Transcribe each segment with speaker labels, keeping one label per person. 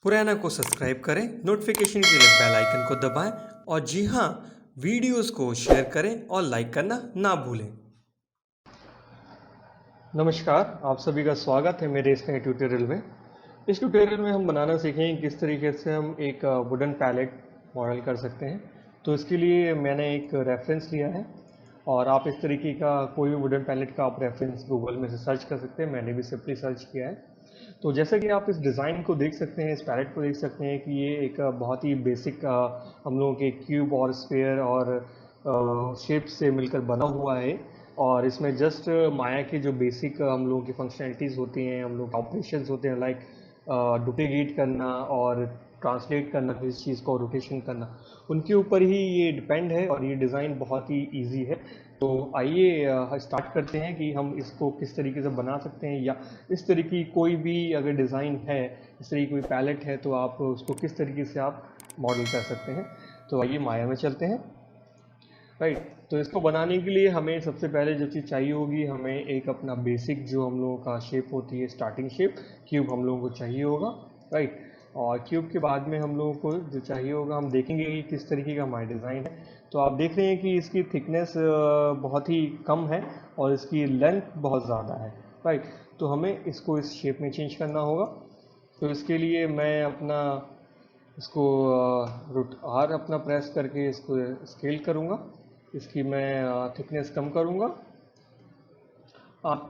Speaker 1: पुराना को सब्सक्राइब करें, नोटिफिकेशन के लिए बेल आइकन को दबाएं और जी हाँ, वीडियोस को शेयर करें और लाइक करना ना भूलें। नमस्कार, आप सभी का स्वागत है मेरे इस नए ट्यूटोरियल में। इस ट्यूटोरियल में हम बनाना सीखेंगे किस तरीके से हम एक वुडन पैलेट मॉडल कर सकते हैं। तो इसके लिए मैंने एक रेफरेंस लिया है और आप इस तरीके का कोई भी वुडन पैलेट का आप रेफरेंस गूगल में से सर्च कर सकते हैं। मैंने भी सिंपली सर्च किया है। तो जैसे कि आप इस डिज़ाइन को देख सकते हैं, इस पैलेट को देख सकते हैं कि ये एक बहुत ही बेसिक हम लोगों के क्यूब और स्फीयर और शेप से मिलकर बना हुआ है। और इसमें जस्ट माया के जो बेसिक हम लोगों की फंक्शनैलिटीज़ होती हैं, हम लोग ऑपरेशंस होते हैं, लाइक डुप्लीकेट करना और ट्रांसलेट करना किसी चीज़ को, रोटेशन करना, उनके ऊपर ही ये डिपेंड है और ये डिज़ाइन बहुत ही इजी है। तो आइए स्टार्ट करते हैं कि हम इसको किस तरीके से बना सकते हैं, या इस तरीके की कोई भी अगर डिज़ाइन है, इस तरीके की कोई पैलेट है, तो आप उसको किस तरीके से आप मॉडल कर सकते हैं। तो आइए माया में चलते हैं। राइट, तो इसको बनाने के लिए हमें सबसे पहले जो चीज़ चाहिए होगी, हमें एक अपना बेसिक जो हम लोगों का शेप होती है, स्टार्टिंग शेप क्यूब हम लोगों को चाहिए होगा। राइट, और क्यूब के बाद में हम लोगों को जो चाहिए होगा, हम देखेंगे कि किस तरीके का हमारा डिज़ाइन है। तो आप देख रहे हैं कि इसकी थिकनेस बहुत ही कम है और इसकी लेंथ बहुत ज़्यादा है। राइट, तो हमें इसको इस शेप में चेंज करना होगा। तो इसके लिए मैं अपना इसको रूट आर अपना प्रेस करके इसको स्केल करूँगा। इसकी मैं थिकनेस कम करूँगा। आप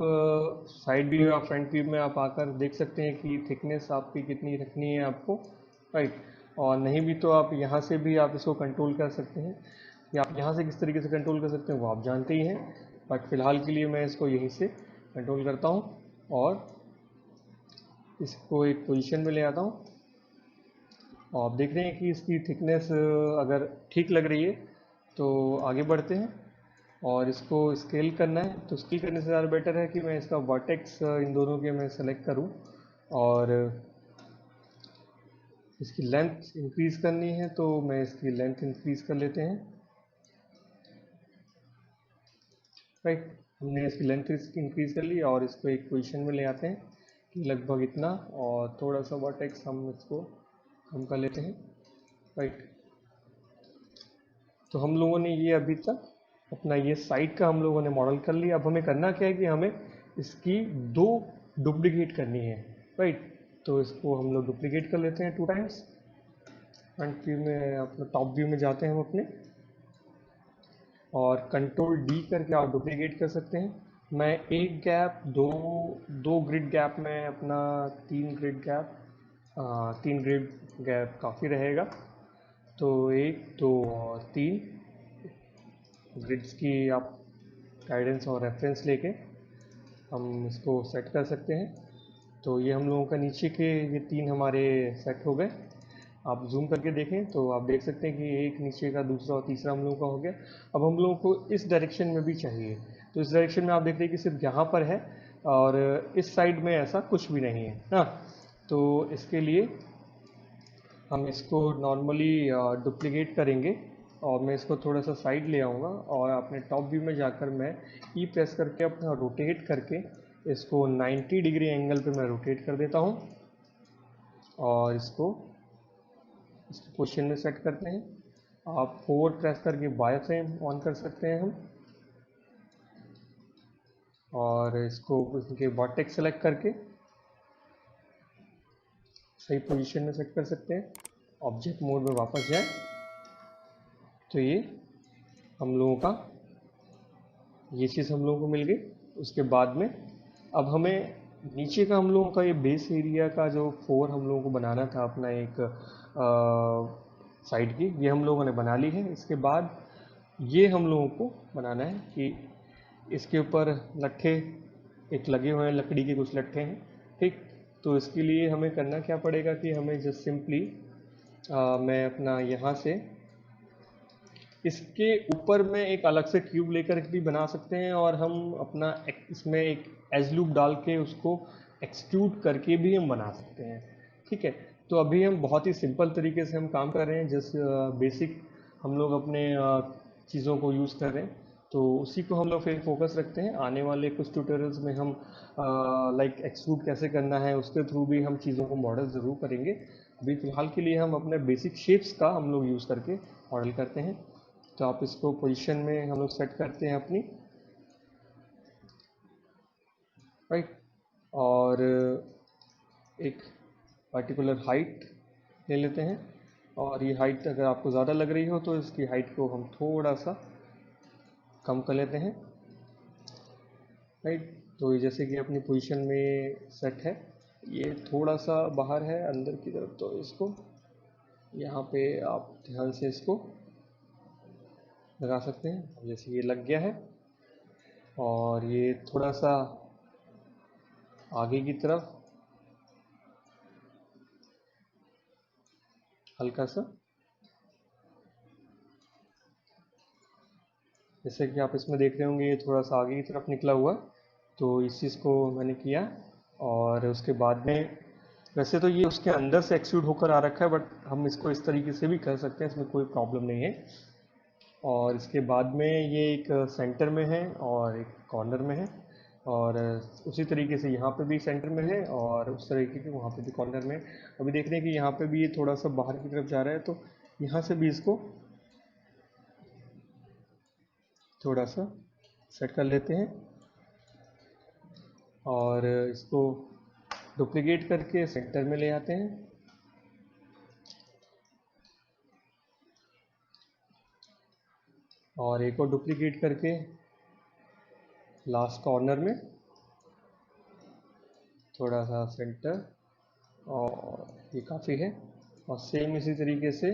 Speaker 1: साइड व्यू या फ्रंट व्यू में आप आकर देख सकते हैं कि थिकनेस आपकी कितनी रखनी है आपको। राइट, और नहीं भी तो आप यहाँ से भी आप इसको कंट्रोल कर सकते हैं, या आप यहाँ से किस तरीके से कंट्रोल कर सकते हैं वो आप जानते ही हैं। बट फिलहाल के लिए मैं इसको यहीं से कंट्रोल करता हूँ और इसको एक पोजीशन में ले आता हूँ। और आप देख रहे हैं कि इसकी थिकनेस अगर ठीक लग रही है तो आगे बढ़ते हैं। और इसको स्केल करना है, तो स्केल करने से ज़्यादा बेटर है कि मैं इसका वर्टेक्स इन दोनों के मैं सेलेक्ट करूं और इसकी लेंथ इंक्रीज करनी है, तो मैं इसकी लेंथ इंक्रीज कर लेते हैं। राइट, हमने इसकी लेंथ इंक्रीज कर ली और इसको एक पोजीशन में ले आते हैं कि लगभग इतना, और थोड़ा सा वर्टेक्स हम इसको कम कर लेते हैं। राइट, तो हम लोगों ने ये अभी तक अपना ये साइड का हम लोगों ने मॉडल कर लिया। अब हमें करना क्या है कि हमें इसकी दो डुप्लीकेट करनी है। राइट, तो इसको हम लोग डुप्लीकेट कर लेते हैं 2 टाइम्स। फ्रंट व्यू में, अपना टॉप व्यू में जाते हैं हम अपने, और कंट्रोल डी करके आप डुप्लीकेट कर सकते हैं। मैं एक गैप, दो दो ग्रिड गैप में अपना 3 ग्रिड गैप, 3 ग्रिड गैप काफ़ी रहेगा। तो 1, 2 और 3 ग्रिड्स की आप गाइडेंस और रेफरेंस लेके हम इसको सेट कर सकते हैं। तो ये हम लोगों का नीचे के ये 3 हमारे सेट हो गए। आप जूम करके देखें तो आप देख सकते हैं कि एक नीचे का, दूसरा और तीसरा हम लोगों का हो गया। अब हम लोगों को इस डायरेक्शन में भी चाहिए, तो इस डायरेक्शन में आप देख रहे हैं कि सिर्फ यहाँ पर है और इस साइड में ऐसा कुछ भी नहीं है ना। तो इसके लिए हम इसको नॉर्मली डुप्लीकेट करेंगे और मैं इसको थोड़ा सा साइड ले आऊँगा और अपने टॉप व्यू में जाकर मैं ई प्रेस करके अपना रोटेट करके इसको 90 डिग्री एंगल पे मैं रोटेट कर देता हूँ और इसको इसकी पोजीशन में सेट करते हैं। आप फॉरवर्ड प्रेस करके बाय फ्रेम ऑन कर सकते हैं हम, और इसको इसके वर्टेक्स सेलेक्ट करके सही पोजीशन में सेट कर सकते हैं। ऑब्जेक्ट मोड में वापस जाए तो ये हम लोगों का ये चीज़ हम लोगों को मिल गई। उसके बाद में अब हमें नीचे का हम लोगों का ये बेस एरिया का जो फ्लोर हम लोगों को बनाना था अपना एक साइड की, ये हम लोगों ने बना ली है। इसके बाद ये हम लोगों को बनाना है कि इसके ऊपर लट्ठे एक लगे हुए हैं, लकड़ी के कुछ लट्ठे हैं। ठीक, तो इसके लिए हमें करना क्या पड़ेगा कि हमें जस्ट सिंपली मैं अपना यहाँ से इसके ऊपर में एक अलग से क्यूब लेकर भी बना सकते हैं, और हम अपना इसमें एक एज लूप डाल के उसको एक्सट्रूड करके भी हम बना सकते हैं। ठीक है, तो अभी हम बहुत ही सिंपल तरीके से हम काम कर रहे हैं, जैसे बेसिक हम लोग अपने चीज़ों को यूज़ कर रहे हैं। तो उसी को हम लोग फिर फोकस रखते हैं। आने वाले कुछ ट्यूटोरियल्स में हम लाइक एक्सट्रूड कैसे करना है उसके थ्रू भी हम चीज़ों को मॉडल ज़रूर करेंगे। अभी फ़िलहाल के लिए हम अपने बेसिक शेप्स का हम लोग यूज़ करके मॉडल करते हैं। तो आप इसको पोजीशन में हम लोग सेट करते हैं अपनी, राइट। और एक पर्टिकुलर हाइट ले लेते हैं, और ये हाइट अगर आपको ज़्यादा लग रही हो तो इसकी हाइट को हम थोड़ा सा कम कर लेते हैं, राइट। तो ये जैसे कि अपनी पोजीशन में सेट है, ये थोड़ा सा बाहर है अंदर की तरफ, तो इसको यहाँ पे आप ध्यान से इसको लगा सकते हैं। जैसे ये लग गया है, और ये थोड़ा सा आगे की तरफ हल्का सा, जैसे कि आप इसमें देख रहे होंगे ये थोड़ा सा आगे की तरफ निकला हुआ। तो इस चीज़ को मैंने किया, और उसके बाद में वैसे तो ये उसके अंदर से एक्सट्रूड होकर आ रखा है, बट हम इसको इस तरीके से भी कर सकते हैं, इसमें कोई प्रॉब्लम नहीं है। और इसके बाद में ये एक सेंटर में है और एक कॉर्नर में है, और उसी तरीके से यहाँ पे भी सेंटर में है और उस तरीके के वहाँ पे भी कॉर्नर में है। अभी देख रहे हैं कि यहाँ पे भी ये थोड़ा सा बाहर की तरफ जा रहा है, तो यहाँ से भी इसको थोड़ा सा सेट कर लेते हैं, और इसको डुप्लीकेट करके सेंटर में ले आते हैं, और एक और डुप्लीकेट करके लास्ट कॉर्नर में थोड़ा सा सेंटर, और ये काफ़ी है। और सेम इसी तरीके से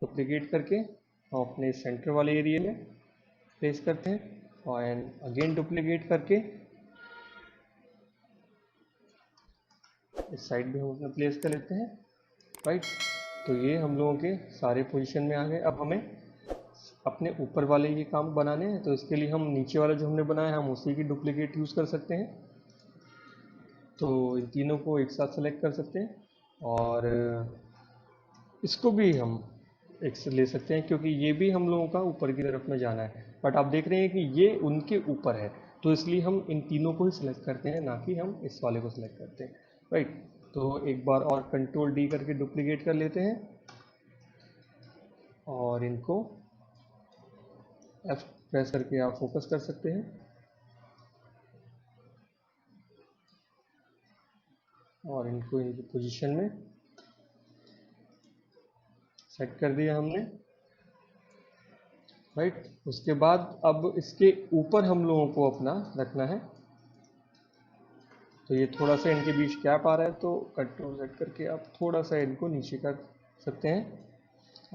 Speaker 1: डुप्लीकेट करके हम अपने सेंटर वाले एरिया में प्लेस करते हैं, और एंड अगेन डुप्लीकेट करके इस साइड भी हम अपना प्लेस कर लेते हैं, राइट। तो ये हम लोगों के सारे पोजीशन में आ गए। अब हमें अपने ऊपर वाले ये काम बनाने हैं, तो इसके लिए हम नीचे वाला जो हमने बनाया है हम उसी की डुप्लीकेट यूज़ कर सकते हैं। तो इन तीनों को एक साथ सेलेक्ट कर सकते हैं, और इसको भी हम एक से ले सकते हैं, क्योंकि ये भी हम लोगों का ऊपर की तरफ में जाना है। बट आप देख रहे हैं कि ये उनके ऊपर है, तो इसलिए हम इन तीनों को ही सिलेक्ट करते हैं, ना कि हम इस वाले को सिलेक्ट करते हैं, राइट। तो एक बार और कंट्रोल डी करके डुप्लीकेट कर लेते हैं, और इनको एफ प्रेस करके आप फोकस कर सकते हैं, और इनको इनकी पोजीशन में सेट कर दिया हमने, राइट। उसके बाद अब इसके ऊपर हम लोगों को अपना रखना है। तो ये थोड़ा सा इनके बीच गैप आ रहा है, तो कंट्रोल सेट करके आप थोड़ा सा इनको नीचे कर सकते हैं।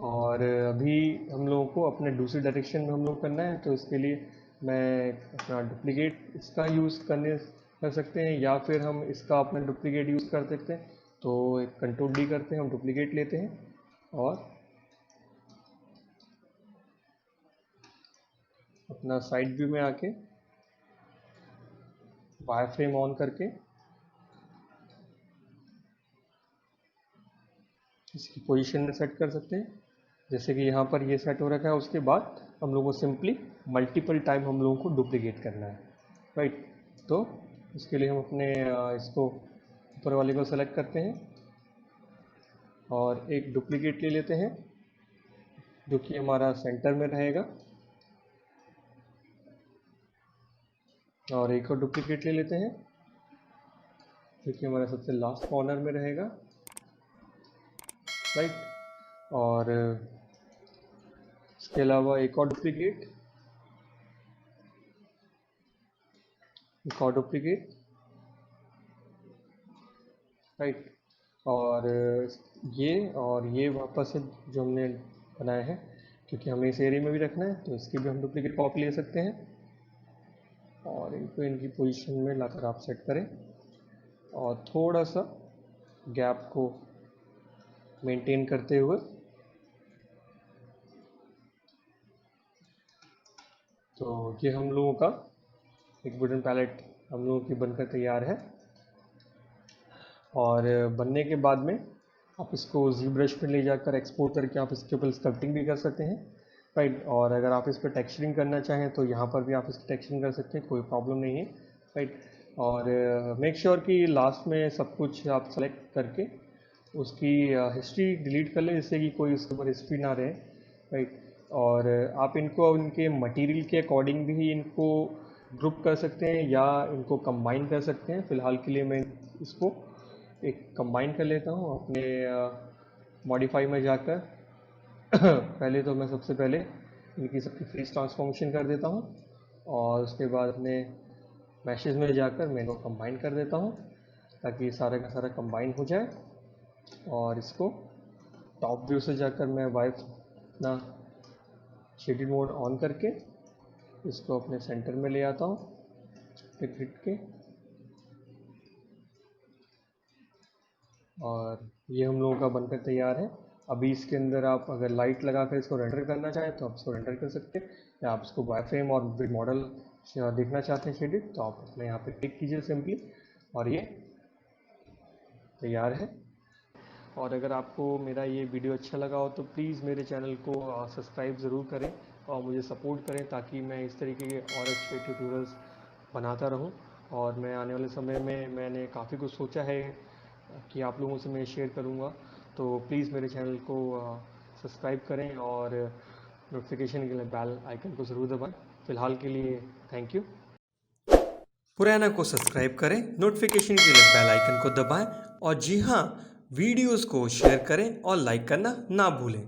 Speaker 1: और अभी हम लोगों को अपने दूसरी डायरेक्शन में हम लोग करना है, तो इसके लिए मैं अपना डुप्लीकेट इसका यूज़ कर सकते हैं, या फिर हम इसका अपना डुप्लीकेट यूज़ कर सकते हैं। तो एक कंट्रोल डी करते हैं, हम डुप्लीकेट लेते हैं, और अपना साइड व्यू में आके वायर फ्रेम ऑन करके इसकी पोजीशन में सेट कर सकते हैं। जैसे कि यहाँ पर ये सेट हो रखा है, उसके बाद हम लोगों को सिंपली मल्टीपल टाइम हम लोगों को डुप्लीकेट करना है, राइट। तो इसके लिए हम अपने इसको ऊपर वाले को सेलेक्ट करते हैं, और एक डुप्लीकेट ले लेते हैं जो कि हमारा सेंटर में रहेगा, और एक और डुप्लीकेट ले लेते हैं जो कि हमारा सबसे लास्ट कॉर्नर में रहेगा, राइट। और इसके अलावा एक और डुप्लीकेट, राइट। और ये वापस से जो हमने बनाया है, क्योंकि हमें इस एरिया में भी रखना है, तो इसकी भी हम डुप्लीकेट कॉपी ले सकते हैं, और इनको इनकी पोजीशन में लाकर आप सेट करें, और थोड़ा सा गैप को मेंटेन करते हुए। तो ये हम लोगों का एक वुडन पैलेट हम लोगों की बनकर तैयार है, और बनने के बाद में आप इसको जी ब्रश पे ले जाकर एक्सपोर्ट करके आप इसके ऊपर स्कल्पटिंग भी कर सकते हैं। राइट। और अगर आप इस पर टेक्सचरिंग करना चाहें तो यहाँ पर भी आप इसकी टेक्सचरिंग कर सकते हैं, कोई प्रॉब्लम नहीं है, राइट। और मेक श्योर कि लास्ट में सब कुछ आप सेलेक्ट करके उसकी हिस्ट्री डिलीट कर लें, जिससे कि कोई उसके ऊपर हिस्ट्री ना रहे, राइट। और आप इनको उनके मटेरियल के अकॉर्डिंग भी इनको ग्रुप कर सकते हैं या इनको कंबाइन कर सकते हैं। फ़िलहाल के लिए मैं इसको एक कंबाइन कर लेता हूँ अपने मॉडिफाई में जाकर। पहले तो मैं सबसे पहले इनकी सबकी फेस ट्रांसफॉर्मेशन कर देता हूँ और उसके बाद अपने मैशेज में जाकर मैं इनको कंबाइन कर देता हूँ ताकि सारा का सारा कंबाइन हो जाए। और इसको टॉप व्यू से जाकर मैं वाइप अपना शेडेड मोड ऑन करके इसको अपने सेंटर में ले आता हूँ क्लिक हिट के। और ये हम लोगों का बनकर तैयार है। अभी इसके अंदर आप अगर लाइट लगाकर इसको रेंडर करना चाहें तो आप इसको रेंडर कर सकते हैं, या आप इसको वाई फ्रेम और विद मॉडल देखना चाहते हैं शेडेड तो आप अपने यहाँ पे क्लिक कीजिए सिंपली और ये तैयार है। और अगर आपको मेरा ये वीडियो अच्छा लगा हो तो प्लीज़ मेरे चैनल को सब्सक्राइब ज़रूर करें और मुझे सपोर्ट करें ताकि मैं इस तरीके के और अच्छे ट्यूटोरियल्स बनाता रहूं। और मैं आने वाले समय में मैंने काफ़ी कुछ सोचा है कि आप लोगों से मैं शेयर करूंगा, तो प्लीज़ मेरे चैनल को सब्सक्राइब करें और नोटिफिकेशन के लिए बेल आइकन को ज़रूर दबाएं। फ़िलहाल के लिए थैंक यू।
Speaker 2: पुराना को सब्सक्राइब करें, नोटिफिकेशन के लिए बेल आइकन को दबाएं और जी हाँ, वीडियोस को शेयर करें और लाइक करना ना भूलें।